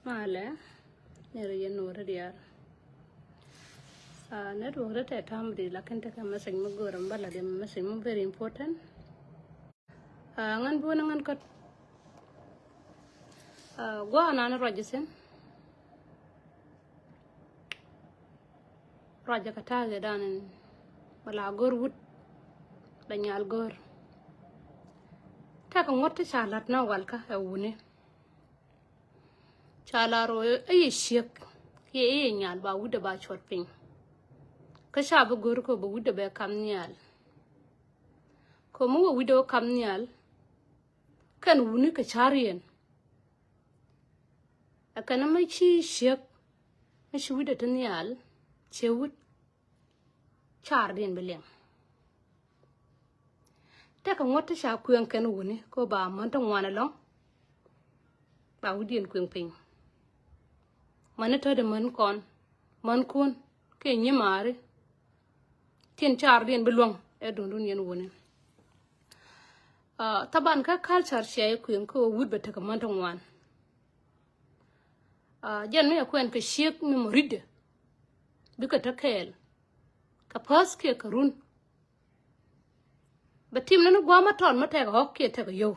Male, nere no ready. Network that I time the lakin take a message go rambala the message very important. Ngan bu ngan kat go anana rajisen. Raja kataga dan wala gor wut danyal gor. Taka ngotte chalat na walka ewune. Chalaro ay shek ye nyal ba wuda ba chot pin. Ka shabu gor ko ba wuda ba kamnial. Ko mu wido kamnial kan wuni ka charien. Akana mai chi shek mai shi wuda tanyal che wut char den belem. Taka ngotte sha kuyen kan wuni ko ba man tan wana long. Ba wudien kuyen pin. Manito de man kon man kun ke nyimare tien char den belong e dundun yen woni taban ka culture shay kuin ko wud beta ka man ton wan jan me ko en ka shek mi moride bi ka takel ka pas ke karun batim nanu gwa ma ton ma te hokke te yo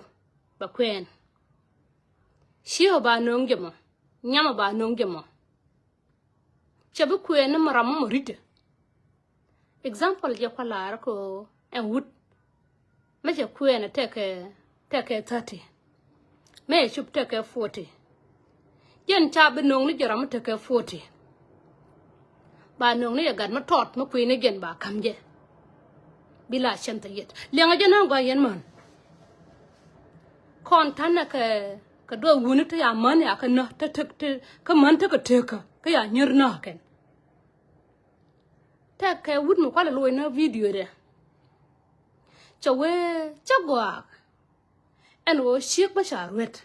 ba kwen shiho ba nong jemo nyama ba nong jemo chabu kwen na maram moride example je kwala ko en wud me je kwen take 30 me chup take 40 yen chabu nong ni jaram take 40 ba nong ni gad ma tot ma kwen ni gen ba kamje bila chanta yet lenga jana gwa yen man kon tanna ka do wuni to ya man ya ka no ta ka man ta ka teka ka ya nyir na ken ta ka wud mo kwala lo na video de chawe chagwa en wo shik ba sharwet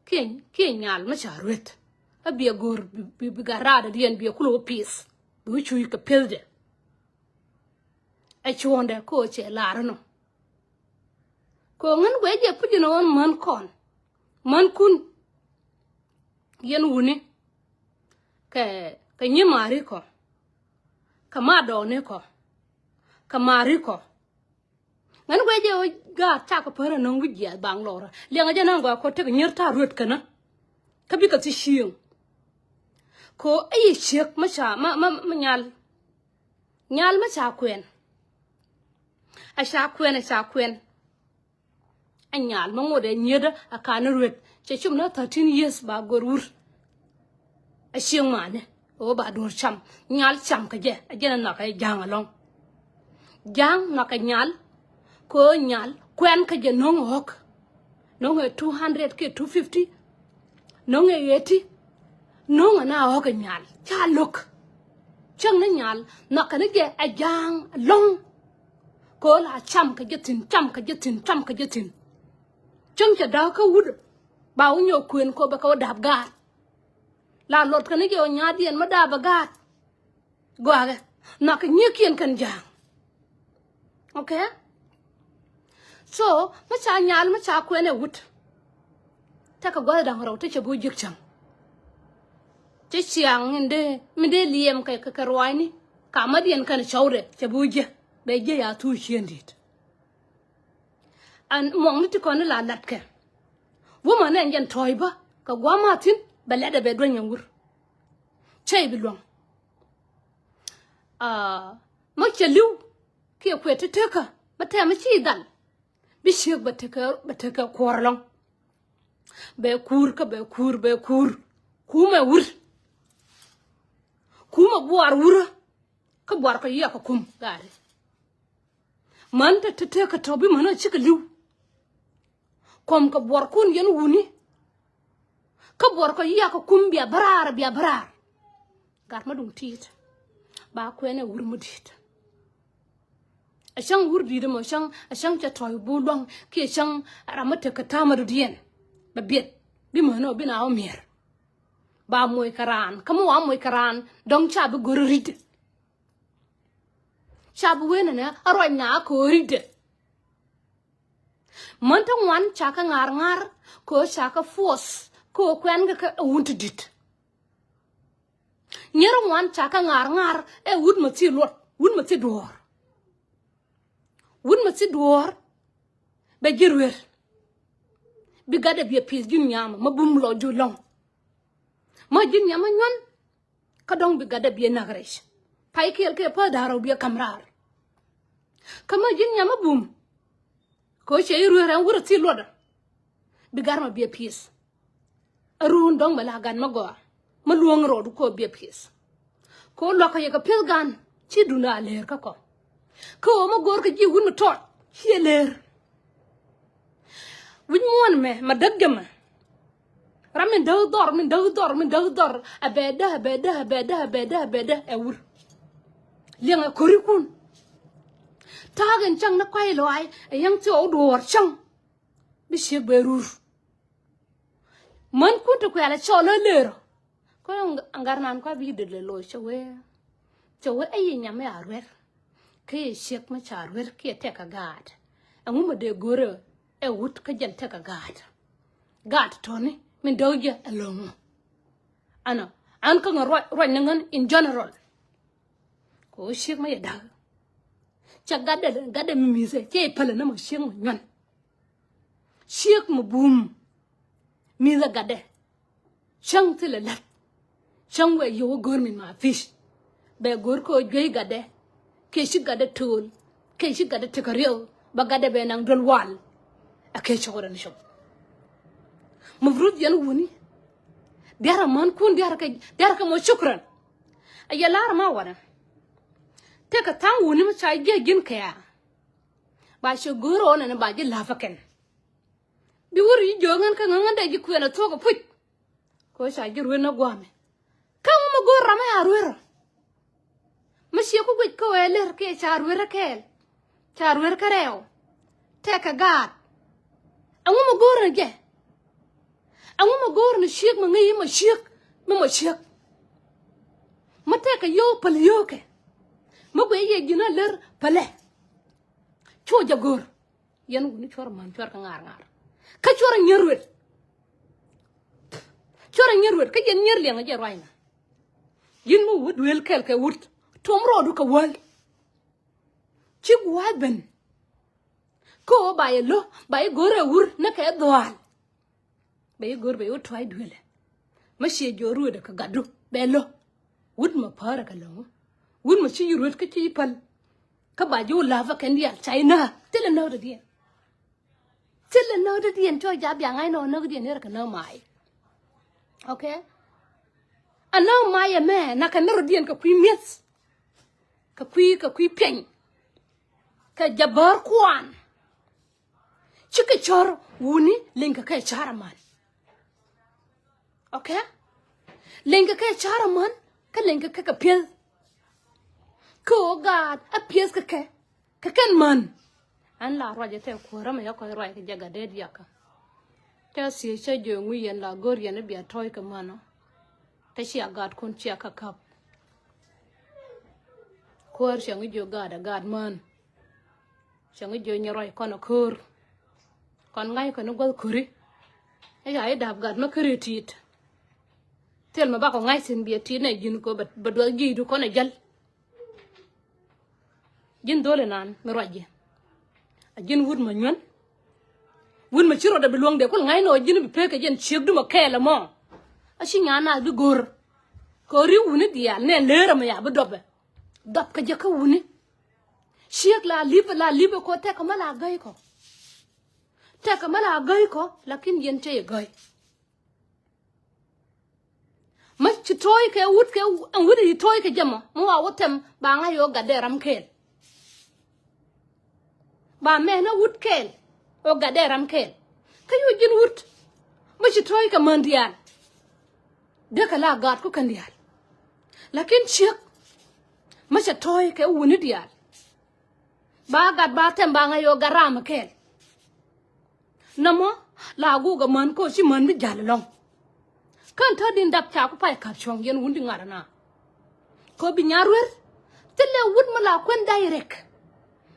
ken nyal ma sharwet abia gor bi garada dien bi kulo peace bi chu ka pelde ai chonde ko che larano ko ngan weje pujino on man kon man kun yen wuni ka nyimari ko ka madone ko ka mari ko ngan weje o ga ta ko para non wujia bang lora lenga jana ngwa ko te nyirta rut kana ka bi ka ti shiyo ko ai shek ma sha ma nyal ma sha kwen a sha kwen anyal ma ngode nyeda akana rut che chum na 13 years ba gorur a shiyo mane o ba dur cham nyal cham ka je ajena na ka jang along jang na ka nyal ko nyal kwen ka je nong hok nong 200 ke 250 nong 80 nong na hok nyal cha look chang na nyal na ka ne ge a jang long ko la cham ka je tin cham ka je tin chum cha da ka wud ba unyo kwen ko ba ka dab ga la lot ka ne ge o nya dien ma da ba ga gwa ga na ka nyekien kan jang okay so ma cha nyal ma cha kwene wut ta ka gwa da ngoro te che bu jik chang che chiang inde mi de liem ka rwani ka ma dien kan chawre che bu je be je ya tu hiendit an mong ni ko ne la lat ke wo ma ne ngen toyba ka gwa ma tin ba le da be do nyangur che bi long ma che liu ke kwete te ka ba te ma chi dal bi shek ba te ka korlong be kur kuma wur kuma buar wura ka buar ka ya ka kum gare man ta te ka to bi mana chika liu kom ka buar kun yen wuni ka buar ka ya ka kum biya barar gar ma dum tit ba kwene wur mu dit ashang wur di mo ashang cha toy bulong ke shang ramata ka tamadu dien ba biet bi mana bi na o mer ba moy karan kamu wa moy karan dong cha bu gorid cha bu wena na aro nya ko ride man ta wan cha ka ngar ko cha ka force ko kwen ga wuntu dit nyero wan chaka ngar e wud mati lot wud mati dor wud mati dor be jirwer bi gade bi pis jun nyama ma bum lo ju long ma jun nyama nyon ka dong bi gade bi nagresh pai kel ke pa daro bi kamrar kama jun nyama bum ko che irwer an wur ti loda bi garma bi pis arun dong bala gan ma go ma luong ro du ko bi pis ko lo ka ye ka pil gan chi duna ler ka ko ma gor ka ji wun ma tot chi ler win mon me ma daggama ramin daw dor abeda e wur lenga korikun tagen chang na kwai loai e yang to dor chang bi she berur man kuntu ko ala cholo lero ko angarnan ko bi de lo chowe ayi nyame arwer ke shek ma charwer ke te ka gad anguma de gore e wut ka jen te ka gad toni min dawje alongo ana an ka ro nangan in general ko shek ma yada cha gade mi mise ke pala na ma shek mo nyan shek mo bum mi la gade chang tele lat chang we yo gor min ma fish be gor ko gey gade ke shi gade tul ke shi gade tekaryo ba gade be nang dol wal ake chogora ni shop mafrut yan woni dara man kun dara ka mo shukran ayalar ma wana te ka tang woni ma chai ge gin kaya ba shi goro na ba ji lafaken bi wuri jongan ka ngan da ji ku na to ko put ko sha ji ruwa na gwame kan ma gorra ma yarwero ma shi ku gwe ko eler ke charwera kel charwer kareo te ka gad angu ma gorra ge angu ma gorra ni shik ma ngi ma shik ma te ka yo pal yo ke ma gwe ye gina ler pale cho ja gor yan woni chor man chor ka ngar ka chor nyerwet ka yen nyer lenga je roina yin mu wud wel kel ke wud tom rodu ka wal chi wad ben ko ba ye lo ba ye gore wur na ka dwal ba ye gor ba yo twai dwele ma she joru da ka gadu be lo wud ma fara ka lo wud ma chi yurwet ka chi pal ka ba jo lava kan dia china tele no da dien to ja bya ngai no dien ne ka no mai okay ana mai me na ka no dien ka kwi mes ka kwi pen ka jabar kwan chike chor wuni lenga ka chara man okay lenga ka chara man ka lenga ka pel ko gad a pies ka kan man an la roje te ko rama ya ko roje jaga de yaka ta si che jo ngui yen la gor yen bi atoy ka mano ta shi agad kon chi aka kap ko shangi jo gad man shangi jo nyaroi kono kur kon ngai ko no gol kuri ay dab gad ma kretit tel ma ba ko ngai sen bi ti ne jin ko ba do ji du ko ne jal jin dole nan mi roje a jin wud ma nyon wud ma chiro da bi long de ko ngai no jin bi peke jen chek du ma kele mo a shi nyana bi gor ko ri wuni dia ne lera ma ya bi dobe dob ka je ka wuni shek la libe ko te ka mala gai ko lakin yen te gai ma chi toy ke wud ke an wud yi toy ke jama mo wa wotem ba nga yo gade ram kel ba me na wud kel o gade ram kel ka yo jin wud ma chi toy ka mandial de ka la gad ko kandial lakin shek ma chi toy ke wuni dial ba gad ba tem ba nga yo garam kel namo la gu ga man ko shi man bi jalalong kan ta din dap cha ko pai kap chong yen wundi ngara na ko bi nyarwer tele wud ma la kwen direct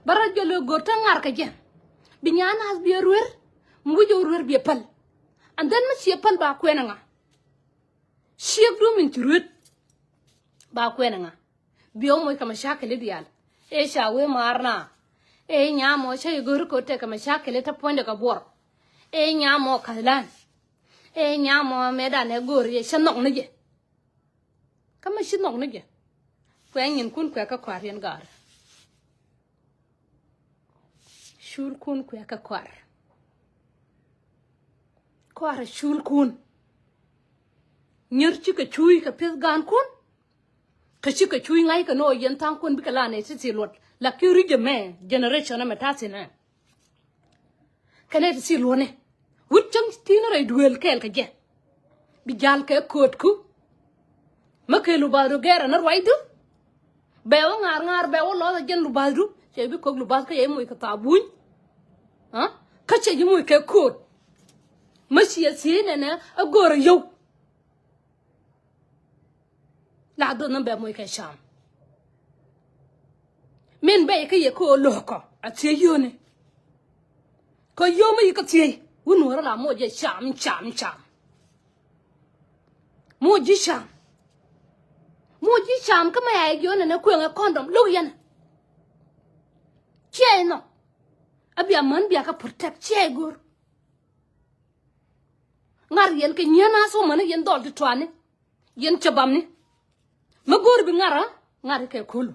bara jolo go ta ngar ka jen bi nyana as bi wer mu jo wer bi pal and then ma chia pal ba kwena nga shiek do min truet ba kwena nga biyo moy kama shakele dial e shawe marna e nyamo shay gor ko te kama shakele ta ponde ka bor e nyamo kalan e nyamo meda ne gor ye shanok ne je kama shinok ne je kwen kun kwa ka kwarian gar shul kun kwa ka kwar shul kun nyirchi ka chui ka pes gan kun ka chi ka chui ngai ka no yen tang kun bi ka la ne si lot la ki ri je me generation na ta sin na ka ne si lo ne wut chang ti na rai duel kel ka je bi jal ka kot ku ma ke lu ba do gera na roi du be o ngar be o lo jen lu ba du che bi ko lu ba ka ye mo ka ta buñ ha ka che ji mo ka kot ma si ne na a gor yo la do na be mo ka sham men be ka ye ko lo ko a che yo ne ko yo ma ka che won wora la mo je sham mo ji sham ka ma ya yo ne na ko nga condom lo yan che no abia man bia ka protect che gor ngar yen ke nyana so man yen dol to ane yen chabam ni ma gor bi ngara ke kulu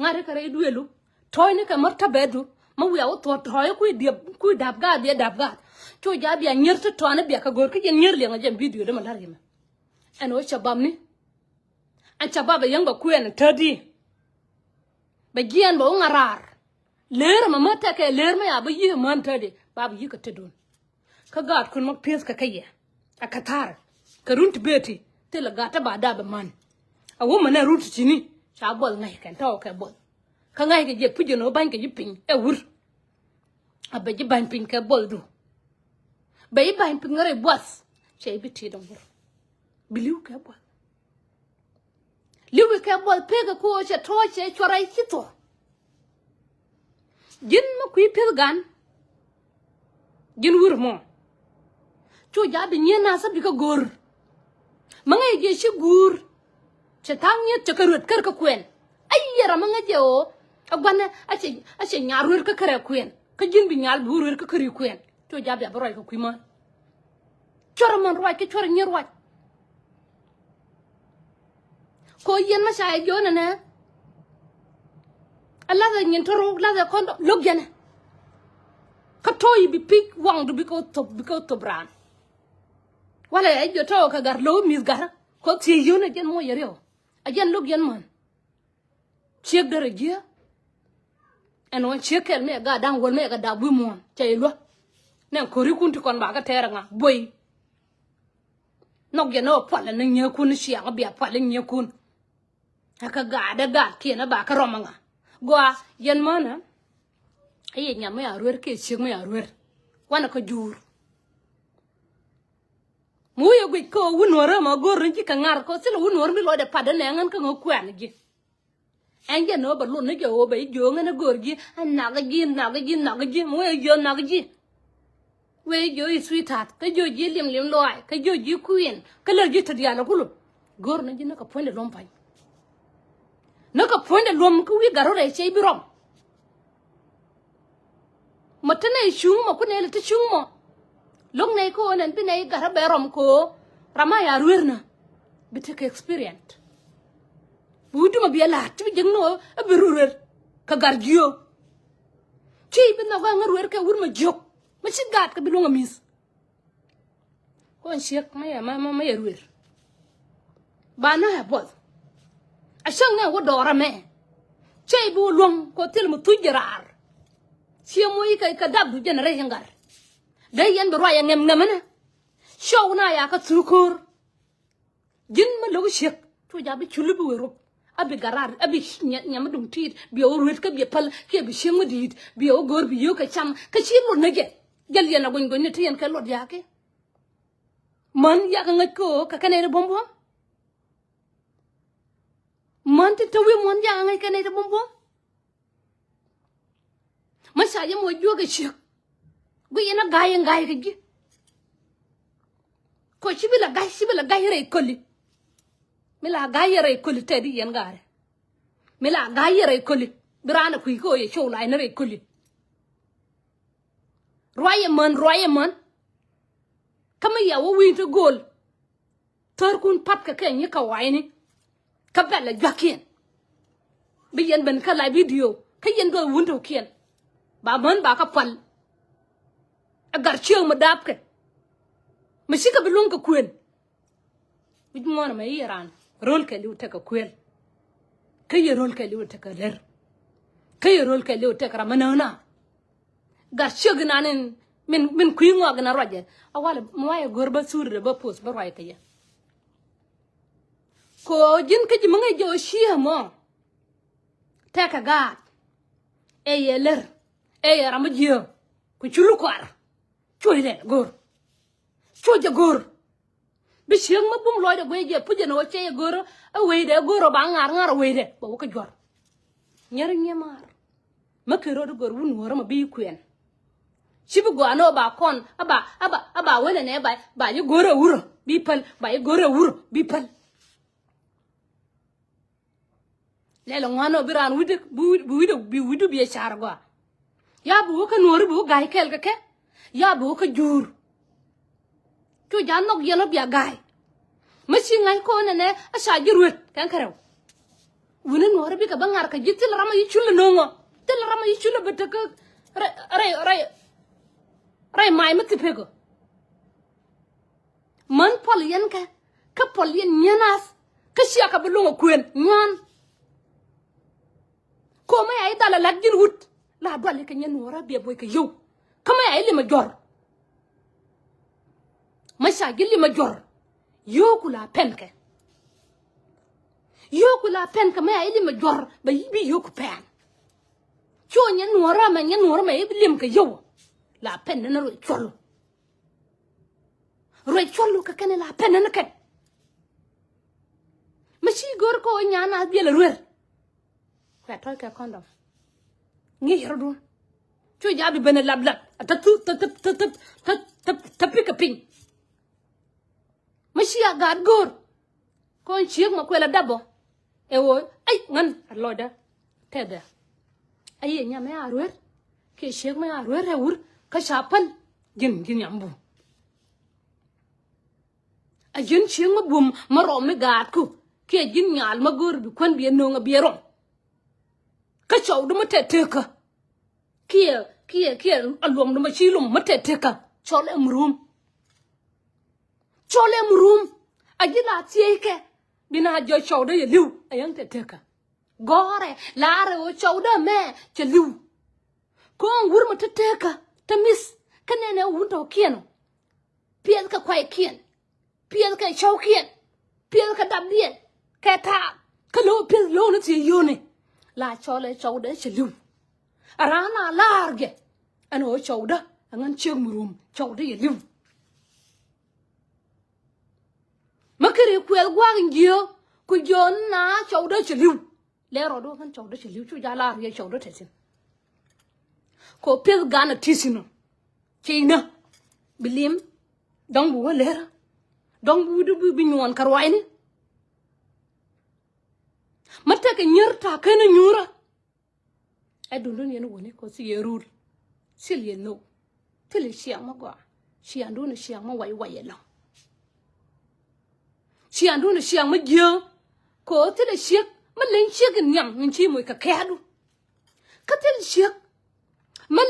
ngare ka re duelu toy ne ka marta bedu ma wiya o to toy ku dab ga to ja bia nyirta to ane bia ka gor ke yen nyirle nga jam video de malar yema en o chabam ni an chababa yang ba kuyen tadi ba gian ba ngarar leer ma mata ke leer ma ya ba yi man tadi ba yi ka tedon ka gat kun mak pes ka kaye akatar ka runt beti te la gata ba da ba man a wo mana runt chini cha bol ngai kan taw ka bol ka ngai ke je puje no ban ke jipin e wur a ba ji ban pin ka bol du ba yi ban pin ngare boss che bi ti don wur biliu ka bol liwi ka bol pega ko che to che chorai kito jin ma ku pel gan jin wur mo cho ja bi nyena sa bi ka gor manga je shi gur che tangye che karut kar ka kwen ayyara manga je o agwana ache nyarur ka kare kwen ka jin bi nyal burur ka kare kwen cho ja bi abroy ka kuima chora man roi ke chora nyer roi ko yen ma shay jona na ala da nyen toro la da kondo logyana ka toy bi pik wang du bi ko to bran wala ay jo to ka gar lo mis gar ko ti yona jen mo yereo ajen logyan man chek dere je en won chekel me ga dan wol me ga da bu mon chay lo nen ko ri kunti kon ba ka tera nga boy nok ye no pala na nye kun shi ga bia pala nye kun aka ga da ga ti na ba ka roma nga gwa yen mana ay nya me arwer ke chek me arwer wana ko jur mu ye gwi ko wunora ma gor ji ka ngar ko selo wunor mi lo de pada ne ngan ka ngokwan gi anje no ba lo ne jo ba jo ngana gor ji na ga ji mu ye jo na ga ji we jo yi sweetheart ka jo ji lim loy ka jo ji queen ka le ji tadia na kulu gor na ji na ka ponde lom pai na ka ponde lom ku wi garo re chei birom matane shung ma ku ne le ta shung mo long nei ko nen bi nei gara berom ko rama ya ruerna bitek experience budu ma biela ti jengno aberurer ka gargio chi bi na ga ruer ka wur ma jok ma ci gat ka bi lo ngamis ko shek ma ya ruer ba na ha bol a shang na wo dora me chei bu long ko til mu tujarar chi mo yi ka dab du generation gar day yan bro ya ngem ngamana show na ya ka tsukur jin ma lo shek to ja bi chulu bi wero abi garar abi nyam dum tit bi o ruet ka bi pal ke bi shemu dit bi o gor bi yo ka cham ka chi lo nage gel yana gon gon ne tiyan ka lot ya ke man ya ka ngako ka kanere bombo man ti tawi mon ya ngai kanere bombo ma sha ye mo jo ga shek gu yana gayen gaye ga gi ko shibila gai re koli mila gai re koli tedi yen gare mila gai re koli birana ku ko ye show la re koli roye man kama ya wo winter goal torkun pat ka ken ka waini ka bela jakien bi yen ben ka la video ka yen do wunto kien ba man ba ka pal agar chiang ma dap ke mashika bilung ka kwen wit mona ma iran rol ka liu ta ka kwen kay rol ka liu ta ka ler kay rol ka liu ta ka manana gar chiang nanen min kuingo agna roje awala moya gorba surre ba pos ba roy ka ya ko jin ka jimanga jo shia mo ta ka ga e yeler e ramajio ku chulu kwara choyle gor choja gor bi chiang ma bum loy de gweje puje no che gor a weide goro ba ngar weide bo ka jor nyar nyamar makero do gor wun wora ma bi kwen chibu gwano ba kon aba wele ne ba yi goro wuro bi pal ba yi goro wuro bi pal lelo ngano biran wudu bi char gwa ya bu ka nor bu gai kel ka ke ya bu ka jur to janok yelo bia gai machi ngai ko ne a sha jiruet kan karaw wuna nor bi ka bangar ka jitil rama yi chulu nongo til rama yi chulu betaka ray mai mati pego man pol yen ka pol yen nyanas ka sia ka bulungo kwen nyon ko ma ay dala lajin wut la dole ka nyen wora be boy ka yow kama ay li ma jor ma sha gilli ma jor yokula penke ma ay li ma jor ba yibi yoku pen cho nyen wora ma ay lim ka yow la pen na roi cholo ka kene la pen na ken machi gor ko nyana biel ruer ka toy ka condom ngi yardu cho jabi bene lab ta ping machi agad gor ko chiek ma kwela dabo e wo ay ngan loda tede ay nya me aruer ke chiek me aruer e wur ka shapan gin yambu a jin chieng ma bum maro me gat ku ke jin nyal ma gor bi kon bi no nga bi ro ka chow du ma tete ka kia alwom du ma chi lum ma tete ka chole mrum a jila tie ke bina jo chow de liu ayang tete ka gore lare o chow de me che liu ko ngur ma tete ka tamis kanene wunto kien pien ka kwai kien pien ka chow kien pien ka dab dien ka ta ka lo pien lo na ti yone la chole chow de che liu arana large ano chow da angan chieng murum chow de liu makere kwel gwang ngio ku jon na chow de che liu le ro do kan chow de che liu chu ja la ri chow de te sin ko pien gana tisino china bilim dong bu lera dong bu du bi nyon karwaini mata ka nyerta kana nyura ay dundun yen woni ko si yerul sil yen no tele siang ma gwa siang do na siang ma way la siang do na siang ma gyo ko tele siak ma len siak nyam min chi moy ka kadu ka tele siak ma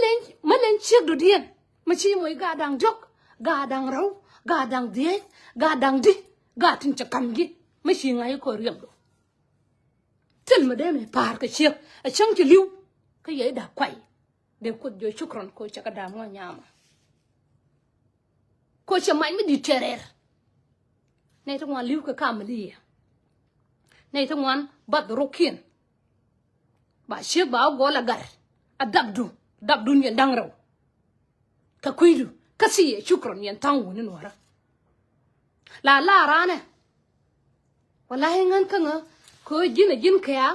len siak do dien ma chi moy ga dang jok ga dang raw ga dang die ga dang di ga tin cha kam gi ma chi ngai ko riam do tel ma dem par ka siak a chang chi liu ka ye da kwai de ko jo shukran ko cha ka da mo nyama ko cha mai mi di terer nei to wan liu ka kam li nei to wan bad rokin ba siak ba go la gar a dabdu ni dang raw ka kuidu kasi shukran yan tangu ni nora la rane wallahi ngan kanga ko jin kaya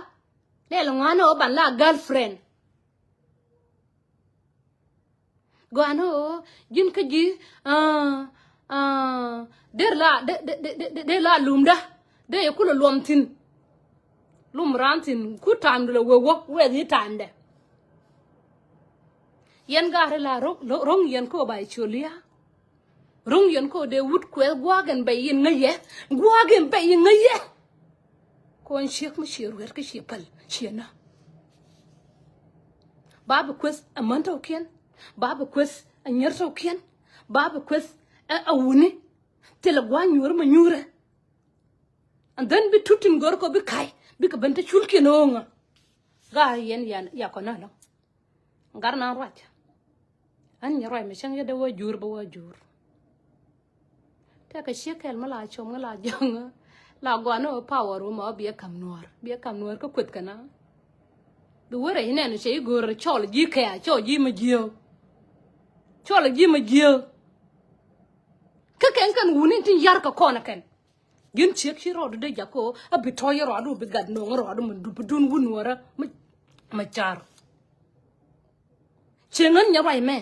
le lo ngano ban la girlfriend gano jin ka ji de la lumda de yakula lomtin lum rantin ku time do we the time de yen gare la rong yen ko bay cholia rong yen ko de wut ko gwagen bay yin ngaye gwagen bay yin ngaye kon shek mu shiru wer ke shepal shena babu kwes amanta okien babu kwes anyarta okien babu kwes awuni tela gwanyur ma nyure and then be tutin gor ko be kai be ka banta chulke nonga ga yen ya ko nalo ngar na racha an nyaroi me chang yede wo jur bo wo jur ta ka shekel mala chom la jang la gwano power mo be kam nuor ko kwet kana du wore hine no chei gor chol ji ka cho ji ma jio chol ji ma jio ka ken kan wunin tin yar ka kona ken yin chek shi rodu de jako abitoy rodu be gad no rodu mun du dun wun wora ma char chengan nya rai me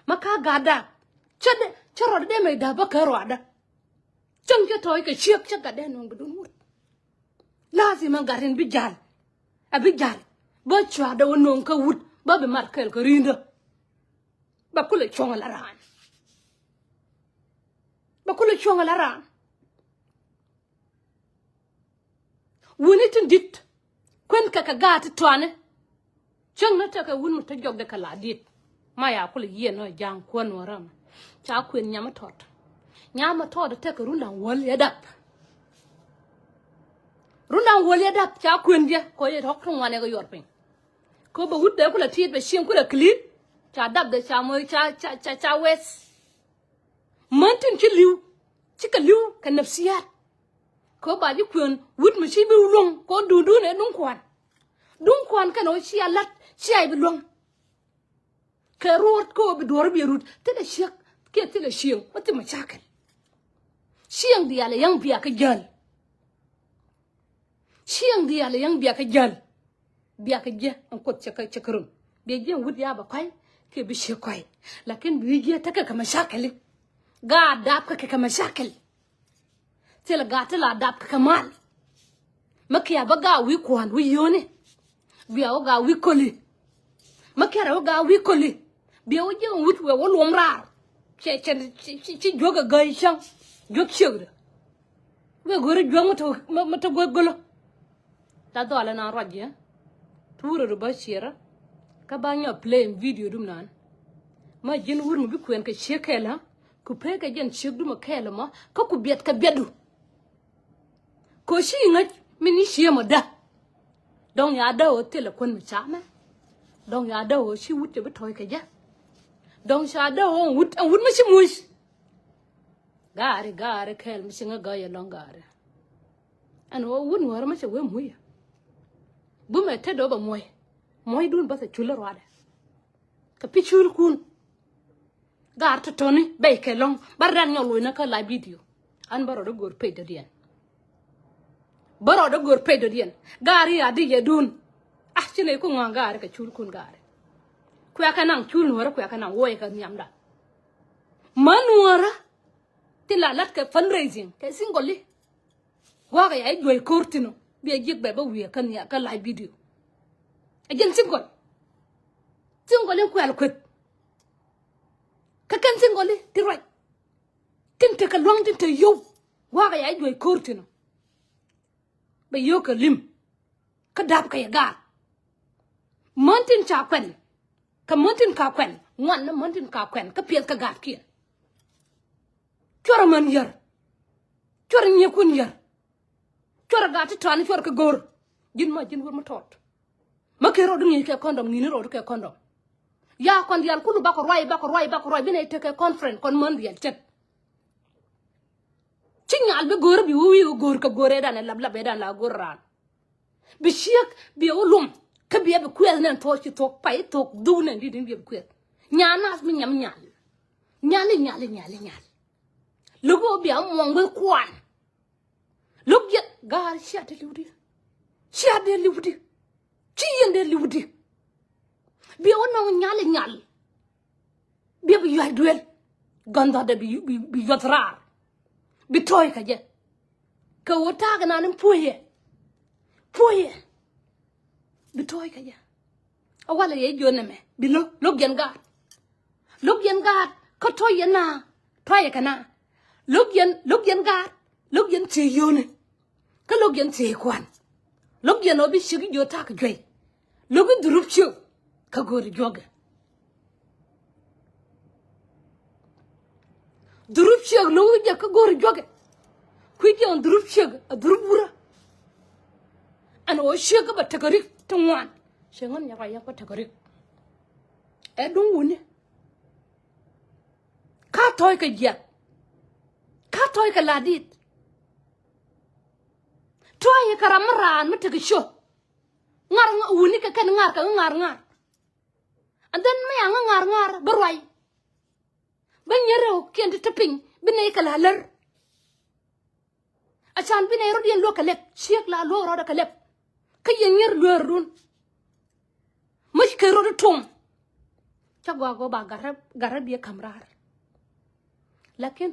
maka gada chade choro de me da ba ka roda chang ke toy ke chek chak gade no dun wut lazim garin bijal abijal ba chwa da wonon ka wut ba be mar kel ko rinda ba kula chonga la ran ba kula chonga la ran woni tin dit kwen ka gati twane chang na ta ka wun mu ta jog de kala dit ma ya kula yen no jang kon waram cha kwen nyama tot ta ka runda wol ya dap cha kwen dia ko ye hok thong wane ko yor pin ko ba wut de kula tiet be shin kula klip cha dap de cha mo cha wes mantin ci liw ci ka liw ka nafsiyat ko ba ji kwen wut mu ci bi long ko du ne dung kwan ka no ci alat ci ay bi long ka root ko bi dor bi rut te da shek ke te da shieng wata ma chakal shieng di ala yang biya ka jal shieng di ala yang biya ka jal biya ka je an ko ci karum be je wut ya ba kai ke bi she kai lakin bi je ta ka ma shakal ga dab ka ma shakal tela gata la dap kamal makiya baga wi kwan wi yone biya ga wi koli makera ga wi koli biya o je wut we wolom rar ci joga gay chang jog chegre we gore jom to gogolo ta do ala na rodje tour ru ba chira ka ba nya play video dum nan ma jin wur mu bi kwen ka shekela ku pe ka jen shegdu ma kela ma ka ku bet ka bedu ko shi ngat mini shi ma da don ya da o tele kon mi chama don ya da o shi wutte bi toy ka ja don sha da o wut mi shi mush gare kel mi singa ga ya longare an o wun war ma che we muya bu me te do ba moy dun ba sa chula rwada ka pichul kun gar to toni be ke long bardan nyol na ka la video an baro do gor pe de dien baro do gor pe de dien gari adi ye dun chine ko ngangare ka chul kun gare ku ya kanang chul nora ku ya kanang woy ka nyamda manwara tila lat ka fundraising ka singoli wa ga ay joy kortino bi jek be ba wi kan ya ka live video ajen singol ku al kwet ka kan singoli ti roy tinte ka long tinte yo wa ga ay joy kortino be yo ka lim ka dab ka ya gar montin cha kwen ka montin ka kwen ngwan na montin ka kwen ka piet ka gat kia chora man yar chora nyekun yar chora gat tan chora ka gor jin wor ma tot ma ke rodu ngi ke kondom ni rodu ke kondom ya kon yal kulu ba ko roy bine te ke conference kon mon yel tet cinyal be gor bi wi gor ka gore dan lab be dan la gor ran bi shiek bi olum ka bi be kwel nen to ci tok pay tok du nen di din bi kwel nyanas mi nyam nyal lugo bi am ngwe kwan lug ye gar shade liwdi ci yende liwdi bi ono nyal bi yoy duel ganda da bi yotrar bi toy ka je ka wota ga nan puye bi toy ka je awala ye jona me bi lo gen ga ka toy yana toy ka na lo gen ga lo gen ti yone ka lo gen ti kwan lo gen obi shigi jota ka jwe lo gu durup chu ka gori joga durup chu lo gu ka gori joga ku je on durup chu durup bura an o shega ba takari tungwan shengon ya ba takari e dun wuni ka toy ka je ka toy ka ladit toy ka ramran mutaka sho ngar wuni ka kan ngar andan me ngar barwai banyero kende taping bine ka lalar achan bine ro dien lo ka lep siek la lo ro da ka lep ka yenyer lo run mush ka ro tum chagwa go ba garab ye kamrar lakin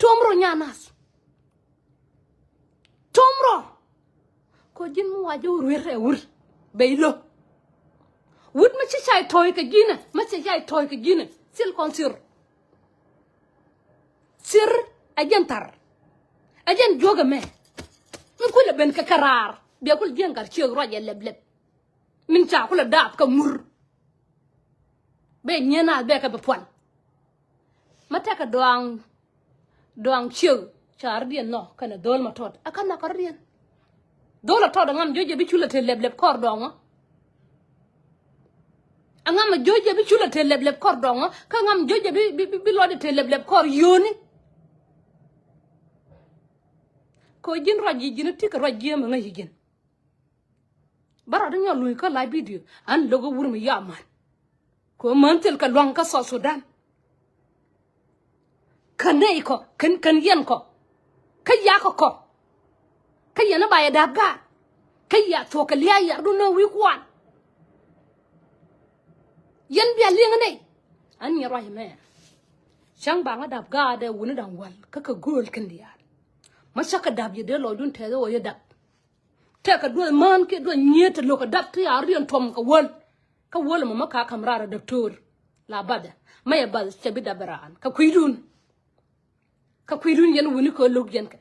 tomro nyanas tomro ko jin mu wajo ruere wur beilo wud ma ci chai toy ka gina sil kon sir ajantar ajan joga me min kula ben ka karar be kul jengar ci roje lebleb min cha kula dab ka mur be nyena be ka be pon mata ka doang chiu char dien no kana dol ma tot akana kar dien dola tot ngam joje bi chula te lebleb kor dongo angam joje bi chula te lebleb kor dongo ka ngam joje bi lodi te lebleb kor yoni ko jin roji jin tik roji ma ngi jin bara da nyolu ka la video an logo wurmi yaman ko mantel ka long ka so Sudan kanai ko kan yen ko kaya ko kaya na baya daga kaya to ka liya yardu no wi kwan yen biya linga nei an yi rahime shang ba nga dab ga da wuni dan wal kaka gol kan diya masaka dab ye de lo dun te do ye dab te ka do man ke do nyeta lo ka dab te ya rion tom ka wol ma ka kamrara doctor la bada maya bal te bi dabaran ka kuidun yen wuni ko log yen ka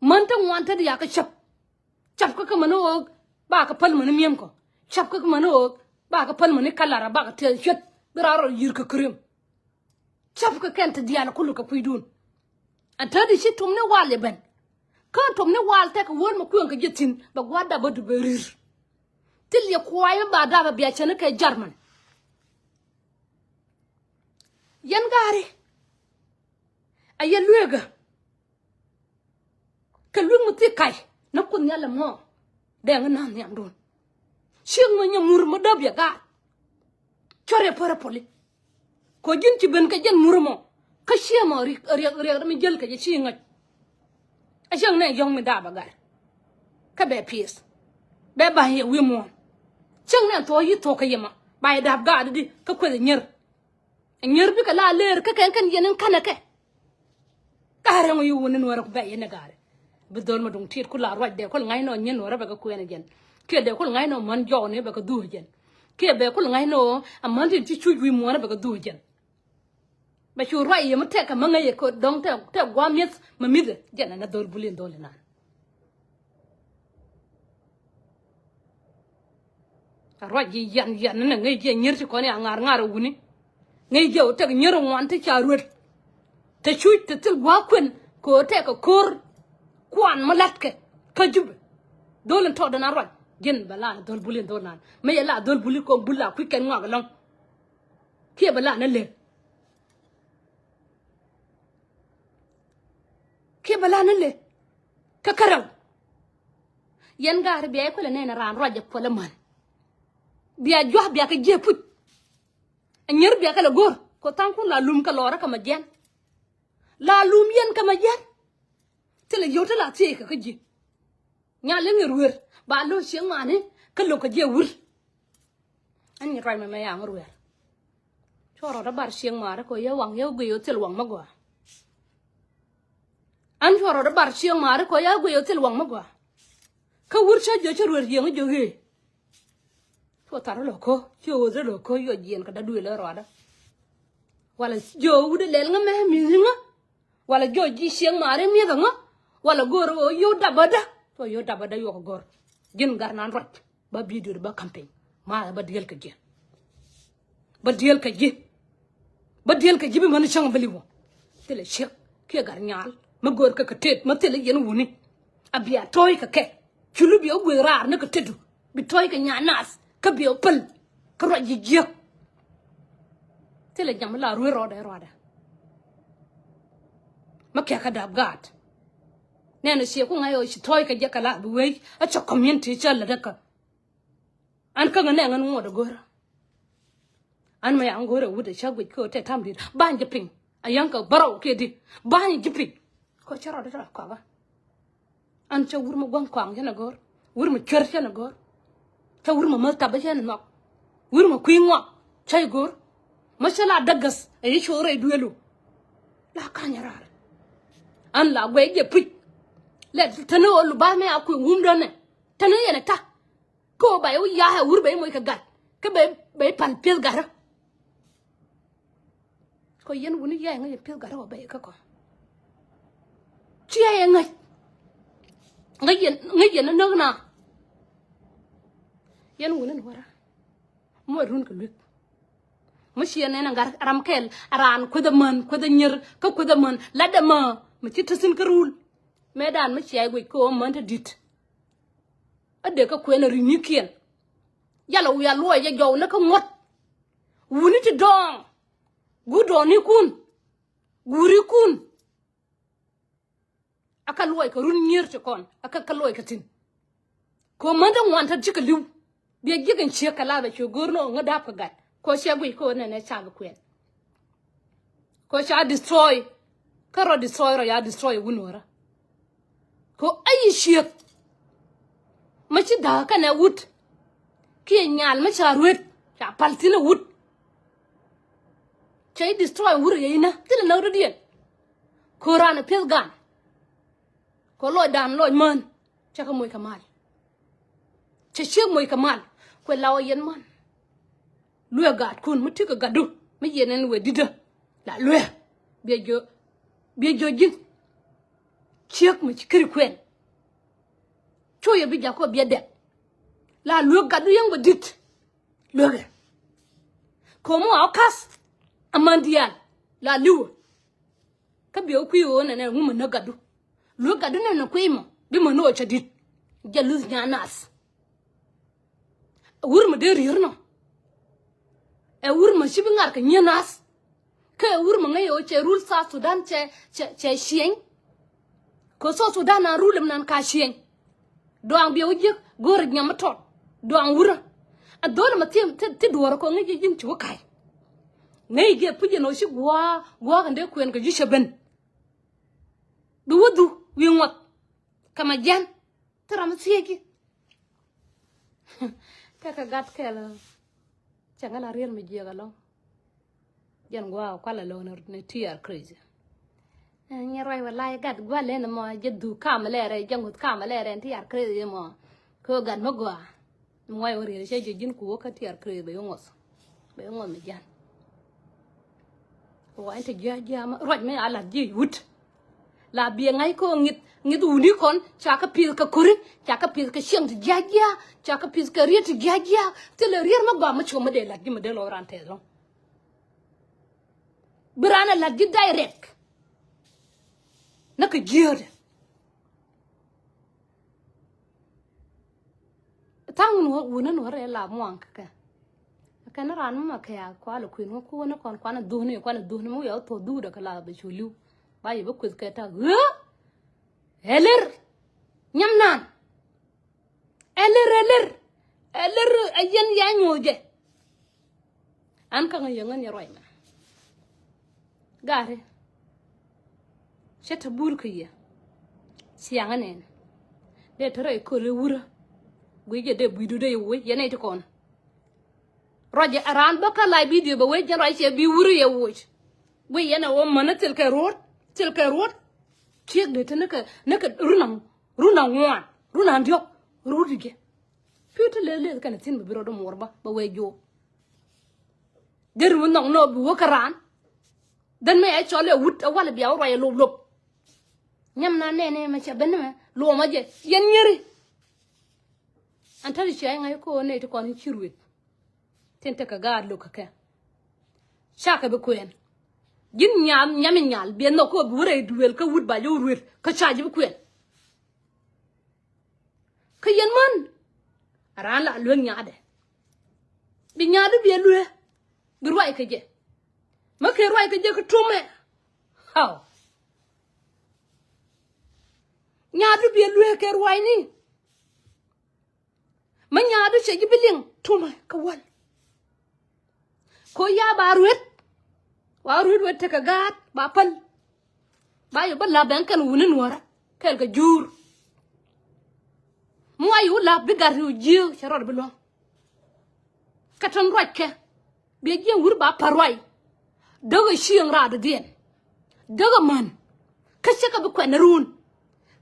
man ta wanta ya ka chap ka mano ba ka pal mani miem ko chap ka mano ba ka pal mani kalara ba ka te chet biraro yir ka krim chap ka kenta diana kullu ka kuidun anta di shi tumne wale ben kan tumne wal ta ka won ma kuyon ka jetin ba gwada ba du berir til ya kwaye ba da ba biya chana ka jarman yan gari aya luega ka lu muti kai na kun yalla mo de ngana nyam don sing ma nyamur ma dab ya ga chore pore poli ko jin ci ben ka jen murmo ka shema ri mi jel ka je ci ngat a jang ne yong mi da ba gar ka be piece be ba ye wi mo chang ne to yi to ka yema ba ya dab ga di ka ko nyer bi ka la leer ka kan yenen kanake kare mo yu wonen wara ko be yene gare bedol ma dum tit kula roj de kol ngay no nyen wara ba ko ene gen ke de kol ngay no man jo ne ba ko du gen ke be kol ngay no amman ti chu wi mo na ba ko du gen ba chu roi ye mate ka manga ye ko dong te gwa mit ma mide gen na dol bulin dol na roj yi yan na ngay je nyer ci ko ne ngar wuni ngay je o te nyer won te cha ruet te chu te til gwa kwen ko te ko kor kwan malatke kajub dolen to dana roj gen bala dol bulin dol nan me yala dol buli ko bulla ku ken ngwa long ke bala na le ka karaw yen gar biya ko le ne na ran roj ko le man biya jox biya ka je put nyer biya ka le gor ko tanku la lum ka lora ka ma jen la lum yen ka ma jen tele yota la tie ka ji nya le ngir wer ba lo sheng mane ka lo ka je wur an ni rai ma ya ngor wer choro da bar siang mare ko ya wang ya gwe yo til wang magwa an choro da bar siang mare ko ya gwe yo til wang magwa ka wurcha jo choro rieng jo he to taro lo ko yo zo lo ko yo jen ka da du le roda wala jo wude lel nga me mi nga wala jo ji siang mare mi nga wala goro yo dabada to yo dabada yo ko gor jin gar nan rot ba bidur ba campagne ma ba diel ka je ba diel ka je ba diel ka jibi man chang bali wo tele shek ke gar nyal ma gor ka tet ma tele yen wuni abia toy ka ke chulu bi ogwe rar na ka tedu bi toy ka nyanas ka bi opal ka ro ji je tele jam la ru ro da ma ke ka da gat nene she ku ngayo shi toy ka je kala bu we a cha community cha la da ka an ka ngane ngan ngo da gora an ma yang gore wude shagwe ko te tamdi banje ping ayanka baraw ke di banje ping ko charo da ko ba an cha wurma gwang kwang jana gor wurma chwer jana gor cha wurma ma tabba jana nok wurma kuingwa chay gor mashala dagas ay chore duelu la kanyara an la gwe je pit le tano lu ba me aku humdone tano yana ta ko ba yo ya ha wurbe moy ka gat ka be pan pil gara ko yen wuni ya nga pil gara ba ka ko chia ya nga yen no na yen wuni no wara mo run ka lut mo shi ne na gar ram kel aran ko da man ko da nyer ko da man la da ma ci tasin ka rul medan mo shi ay go ko man ta dit ade ka ko na rini kien yalla ya lo ya jow na ka ngot wuni ti dong gudo ni kun guri kun aka loy ka run nyer ci kon aka ka loy ka tin ko man da wanta ci ka liw bi gigan ci ka la ba ci gorno nga da ka gat ko shegui ko ne cha ga kwen ko sha destroy ka ro destroy ro ya destroy wunora ko ayi shek ma ci da ka na wut ki nyal ma cha ruet cha paltina wut chay destroy wur yina tila na rudien ko rana pes gan ko loy dan loy man cha ka moy kamal cha shek moy kamal ko lawo yen man luya gat kun muti ka gadu mi yenen we dida la luya bi jo jin chek mu ci kri kwen choya bi ja ko bi de la luya gadu yang ba dit luya ko mo akas amandian la liwo ka bi okuyo na ngum na gadu luya gadu na kwimo bi mo no cha dit jalus nyanas wur ma de rirno e wur ma shibi ngar ka nyanas ka wur ma ngayo che rul sa Sudan che shien ko so Sudan na rulum nan ka shien do ang bi ojek gor nyam tot do ang wura a dole ma ti duwar ko ngi jin ci wakai ngai ge puje no shi gwa kan de kuen ka ji sheben du wudu wi ngot kama jan tram siegi ka gat kala changala riel mi jega lo jan gwa kwala lo ne tiar crazy nyaroi wallahi gat gwa le na mo jeddu kamalere jangut kamalere tiar crazy mo ko gat mo gwa moy wori je jin ku ka tiar crazy be ngos mi jan wa ente ja ma roj me ala ji wut la bi ngai ko ngit uni kon chaka pil ka kuri chaka pil ka sheng ja chaka pil ka riet ja tele rier ma ba ma choma de la di ma de lo rante lo brana la di direct naka jiode tangun wona no re la mo anka ka na ran ma ka ya kwala kuin ko na kon kwana duhni mo ya to du da kala be chulu ba yi ba kuz ka ta heler nyamnan heler ayen ya nyoje an ka ngayen ya roy ma gare sheta bur ka ya sianga nen de tare ko le wura gwe de buidu de we yene to kon roje aran baka lai video ba we jan rai che bi wuri ye wuj we yana wo mana til ka road tiek de te naka runang wan runang diok rudige puta le kana tin ba biro do morba ba we jo der mun nong no bu karan dan me ay chole wut wala biya roye lob nyam na ne ma cha ben ma lo ma je yen nyeri antari chi ay ngay ko ne to kon chirwit tente ka gad lo ka shaka be kwen gin nyal be no ko bu re duel ka wut ba yo ruet ka chaji be kwen ka yen man aran la lo nyaade bi nyaade be lue bi roi ka je ma ke roi ka je ka tume haw nyaade be lue ke roi ni ma nyaade che ji biling tume ka wal ko ya ba ruet wa ruet wet ka gat ba pal ba yo ba la ben kan wunin wara kel ka jur mo ayu la bi gar yu jiu charor bi lo katan rokke be je wur ba parwai daga shiyan ra da den daga man ka shaka bi kwa narun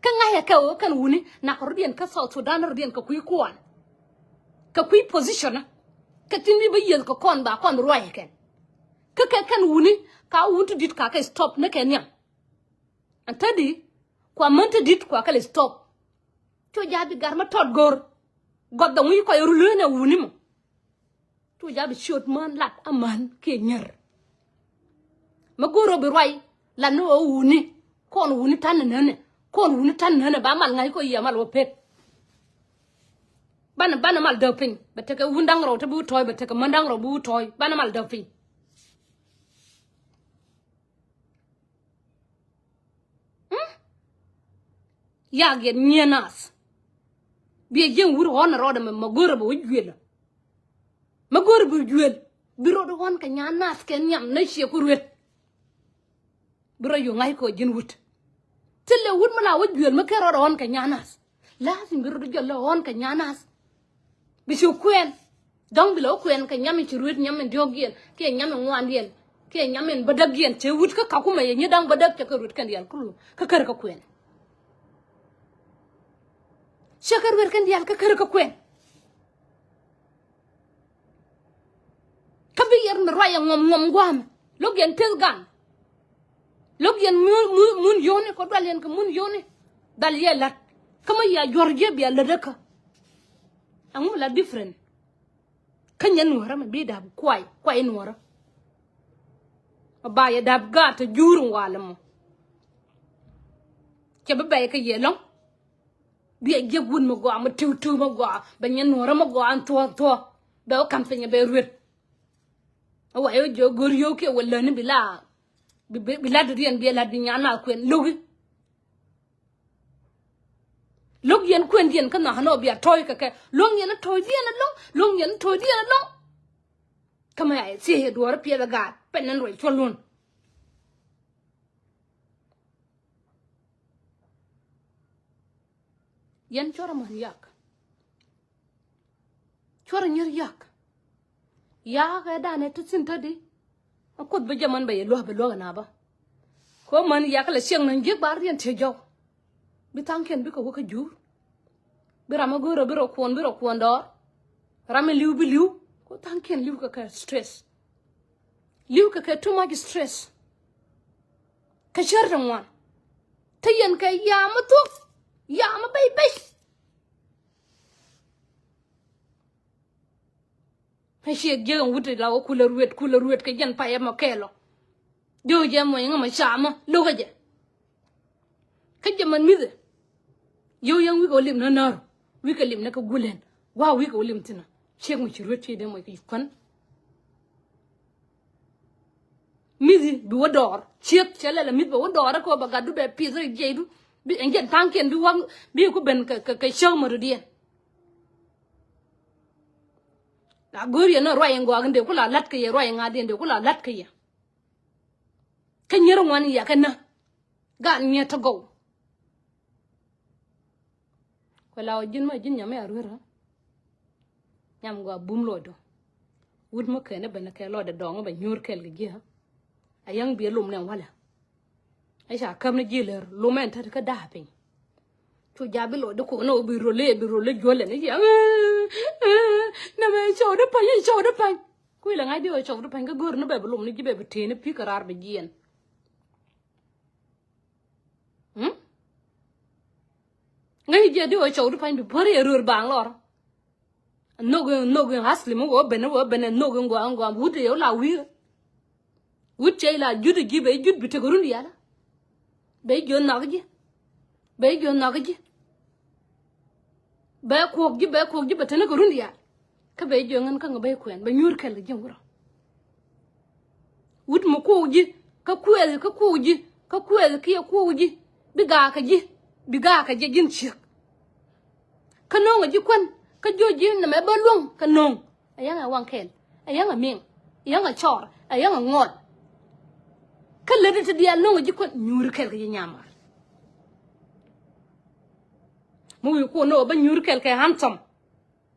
kan ngaya ka o kan wuni na ko den ka South Sudan den ka kuyi kuwan ka kuyi position ka tinbi ba yel ka kon ba kon roi ken ka kan wuni ka wuntu dit ka stop na kenya antadi kwa manta dit kwa ka stop to jabi garma tot gor godda muy ko yoru lena wuni mo to jabi shot man lat aman ke nyer ma goro bi roi la no wuni kon wuni tan nene ba mal ngai ko yamal wo pet bana mal doping beteke wundang ro to bu toy beteke mandang ro bu toy bana mal doping ya get nyenas bi jen wur hon ro de magoro bo wujwel magoro bu jwel bi ro do hon ka nyanas ken nyam na she ku ruet bro yo ngai ko jin wut tille wut mala wujwel ma ke ro do hon ka nyanas lazim bi ro do jollo hon ka nyanas bisu kwen dong bilo kwen ka nyam ci ruet nyam jogien ke nyam ngwandien ke nyam badagien te wut ka kuma ye nyidang badag ka ruet kan dial kulu ka kar ka kwen shakar wer kan dial ka kar ka kwen ka bi yer mi raya ngom gwam logien telgan logien mun yone ko dalen ka mun yone dal yelat kama ya jorge bi alla daka amu la different kanya nuara ma bi dab kwai nuara ba ya dab ga ta jurun wala mo ke ba bay ka yelong bi ye gun mo go am tu mo go ba nyen nuara mo go an to ba kam penya be ruet wa yo jo gor yo ke wala ni bila do yen bi la di nyana kwen logi log yen kwen dien kan na no bia toy ka long yen toy dien long yen toy dien long kama ya si he do pia da ga penan roi cholun yen chora man yak chora nyer yak ya ga da ne tutsin tadi ko be jaman ba ye lo na ba ko man yak la siang nan je bar dien te jaw bi tanken bi ko ka jur bi rama goro bi ro kwon do rama liu bi liu ko tanken liu ka stress liu ka too much stress ka sharran wa tayen ka ya mutu ya ma bai ha she gen wuti la ko kula ruet ka jen pa ya ma kelo do je mo ngama shama lo ka je ka je man mi de yo yang wi ko lim na nar wi ka lim na ka gulen wa wi ko lim tina chek mu ci roti de moy ki kon mizi bi wodor chek chele la mit ba wodor ko ba gadu be pizza jeydu bi ngen tanken bi wang bi ko ben ka shawmaru dien la gori na roye ngo agande kula lat ka ye roye ngade de kula lat ka ye kan yero wani ya kana ga nya to go ko lawo jin ma jin nyame arwera nyam go bum lodo wud mo kene bene ke lo de dong ba nyur kel ge ha ayang bi lum nen wala ai sha kam ne jiler lumen ta ka da pin chu jabi lo de ko no bi role jole ne ya na me show de pa ku la ngai bi o show de pa ga gor no be lum ne jibe be te ne pi karar be jien ngai je di o show de pa bi pore rur bang lor no hasli mo wo bene no go angwa wude yo la wi wuce la judu gi be jud bi te gorun yala be jo nagji be ko gi be te ne gorun yala ka be jo ngan ka ngabe kwen be nyur kel gi ngoro wud mo ko gi ka kwel ki ko gi bi ga ka ji jin chi ka no gi kwen ka joji na me balung ka nong ayanga wankel ayanga ming ayanga chor ayanga ngol ka lede te dia nong ji ko nyur kel ke nyamar mu wi ko no ba nyur kel ke hantom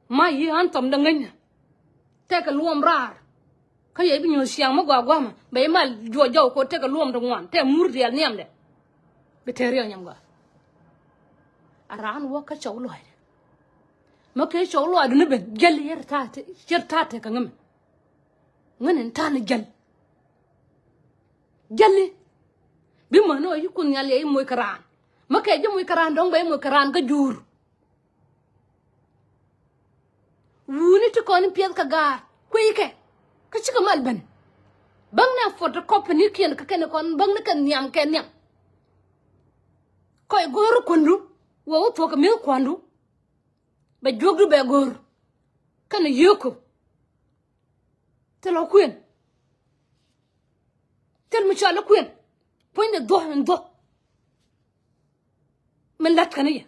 ma yi hantom da nganya te ka luom rar ka ye bi nyu siang ma gwa ma be mal jojo ko te ka luom da ngwan te mur dia niam de be te riyo nyam gwa aran wo ka chaw loy ma ke cho lo adu ne ben gel yer tate ka ngam nganen tan gel bi ma no yi kun yal yi moy karan ma ke je moy karan dong bay moy karan ka jur wuni to kon piel ka gar ku yike ka ci ka mal ben bang na photocopy ni ken ka ken kon bang na kan nyam ken nyam koy goru kundu wo to ka mil kwandu ba jogdu be gor kana yoko telo kuen tel mu chala kuen point de do men lat kana ya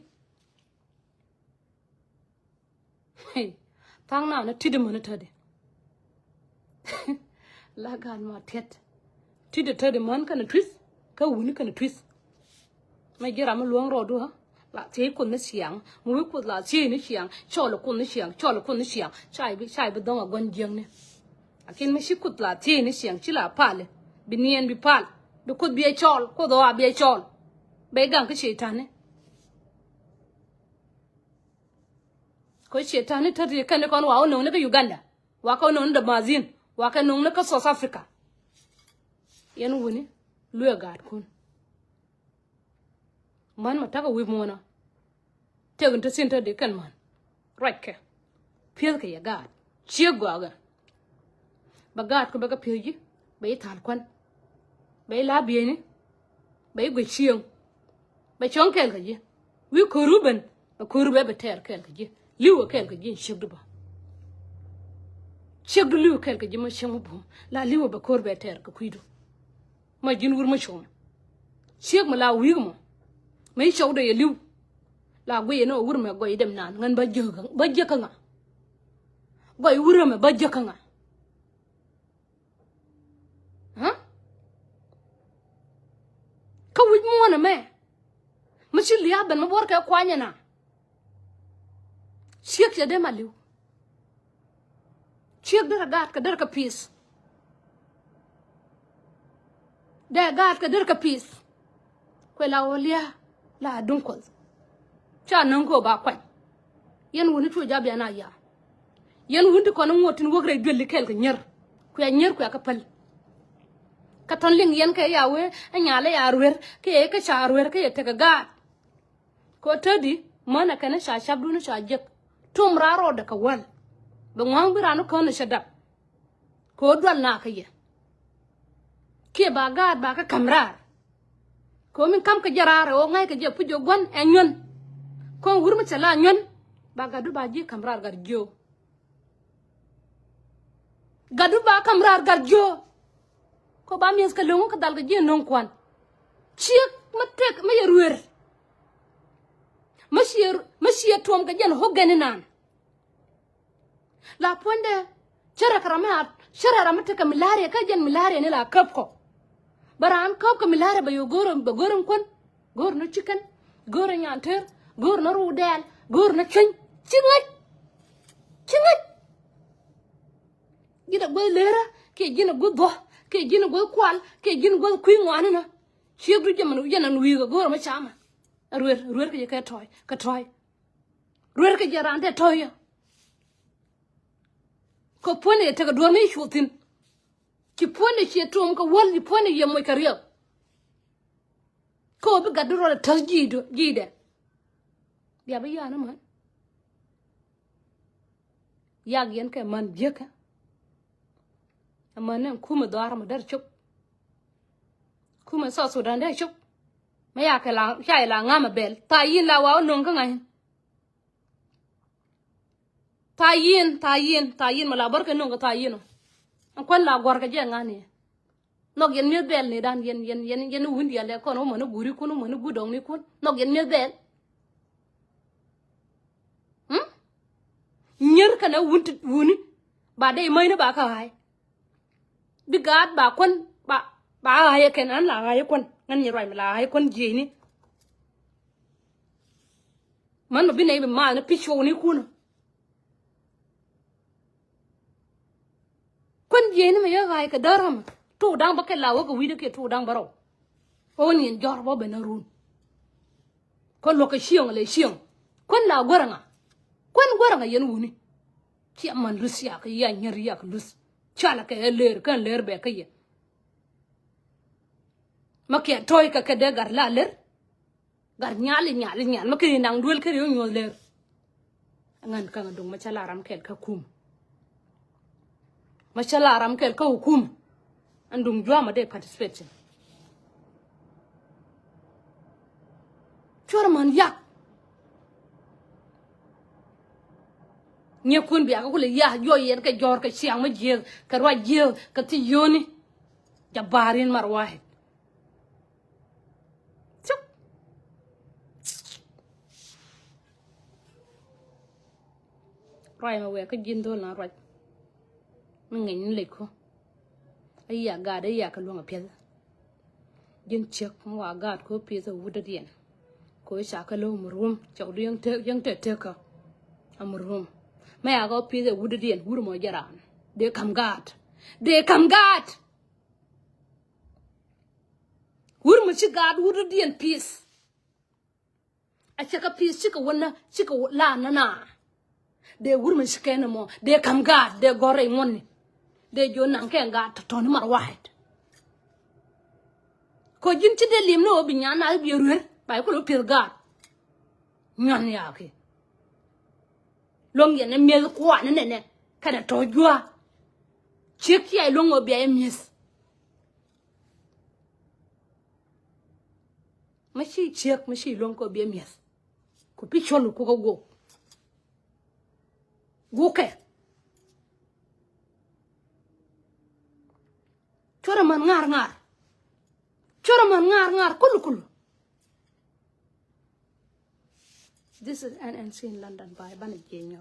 hey tang na tide mo na tade la gan ma tet tide tade man kana twist ka wuni kana twist mai gira ma luang ro do ha la thế con nó xiang mũi của là chi nó xiang cho là con nó xiang sai bị đông ở gần giang này akin mới xí cút là thế nó xiang chỉ là pal bị niên bị pal bị cút bị chol có đó bị chol bé gang cái chuyện này cái chuyện này thật cái này con vào nông nó cái Uganda vào con nông đầm Mazin vào cái nông nó cái South Africa yên vui lừa gạt con man ma taka wi mona tegun to sinta de kan man right ke pil ke yaga chia gwaga bagat ko baga pilji bay tal kwan bay la bieni bay go chiang bay chong kel ka ji wi ko ruben ba ko rube be ter kel ka ji liwo kel ka ji shigdu ba shigdu liwo kel ka ji ma shamu bu la liwo ba ko be ter ka kuidu ma jin wur ma chom shig ma la wi mo mấy cháu đây lưu là quê nó uống mà gọi đêm nàn ngân bao giờ căng à gọi uống mà bao giờ căng à hả không biết mua nè mẹ mà chỉ lia bên mà bỏ cái quan nhà nè chiếc giờ đây mà lưu chiếc đó là gạt cái đó là cái piece đây gạt cái đó là cái piece quay lao lia la dun ko cha nan ko ba kwai yen woni to jabi ana ya yen wundi ko nan wotin wogre dolli kel ka nyer ku ya nyer ku ya ka pal ka ton ling yen ka ya we anya le ya ruwer ke ka cha ruwer ke te ka ga ko tadi mana kana sha shabdu no sha jek tum raro da ka wal ba ngwan biranu ko na shadab ko dol na ka ye ke ba ga ba ka kamrar ko min kam ka jarare o ngay ka je pujo gon e nyon ko wurma chala nyon ba gadu ba je kamrar gar jo gadu ba kamrar gar jo ko ba mies ka longo ka dal ga je non kwan chiek ma tek ma yeruer ma tom ga jen hogani nan la ponde chara karamat chara ramata ka milare ka jen milare ne la kap ko baran kop ka milare ba yo goron kon gor no chicken gor nyanter gor no rudel gor no chin chingat gida go lera ke gina go do ke gina go kwal ke gina go kuin wana na shegru jaman yana nuwi go ma chama ruer ke ka toy ruer ke jarante toy ko pone te ga do me shutin ki pone che tom ko wal ni pone ye mo kariyo ko bi gaduro ta jide ya ba yana man ya gen ke man jeka amma nan kuma dara mu dar chuk kuma so Sudan da chuk ma ya ka la shay la ngama bel ta yin la wa non ka ngai ta yin ma la bar ka non ka ta yin an kon la gor ka je ngani no gen mi bel ni dan yen wundi ale ko no mo no guri ko no mo no gudong ni kun no gen mi bel nyer kana wuni ba dai mai na ba ka hai bigat ba kon ba hai ken an la hai kon nan ni roi la hai kon je ni man bi nei ma na picho ni kun kon je ni ma ya hai ka daram tu dang ba ke la wa ko wi de ke tu dang baro o ni jor bo be na run kon lo ka shiong le shiong kon la goranga yen wuni ci man Russia ka ya nyar ya ka lus chala ka ler kan ler be ka ye makke toy ka de gar la ler gar nyali ma ke nang duel ke yo nyol ler ngan ka ndung ma chala ram kel ka kum ma chala ram kel ka hukum andung jwa ma de participate chora man ya nye kun biya ko le ya yo yen ka jor ka siang ma je ka ro je ka ti yoni jabarin mar wahid chup rai ma we ka jindo na ro ngin le ko ay ya ga da ya ka lo nga pel jin chek wa ga ko pi za wuda dien ko sha ka lo murum chaw yang te ka amurum maya go pi the wood dien wur mo jaran they come god wur mo chi god wood dien peace a chaka peace chika wona chika la na de wur mo shikene mo they come god they gore ngoni de jo nan ke god to ni mar wahid ko jin ci de lim no bi nyana bi ruer bay ko lo pi god nyan ya ke long yen me ko ne kada to jua cheki ai long obi ai mis machi chek machi long ko bi mis ko pi cholu ko go ke chora man ngar kulu this is NNC in London by Bani Jenyo.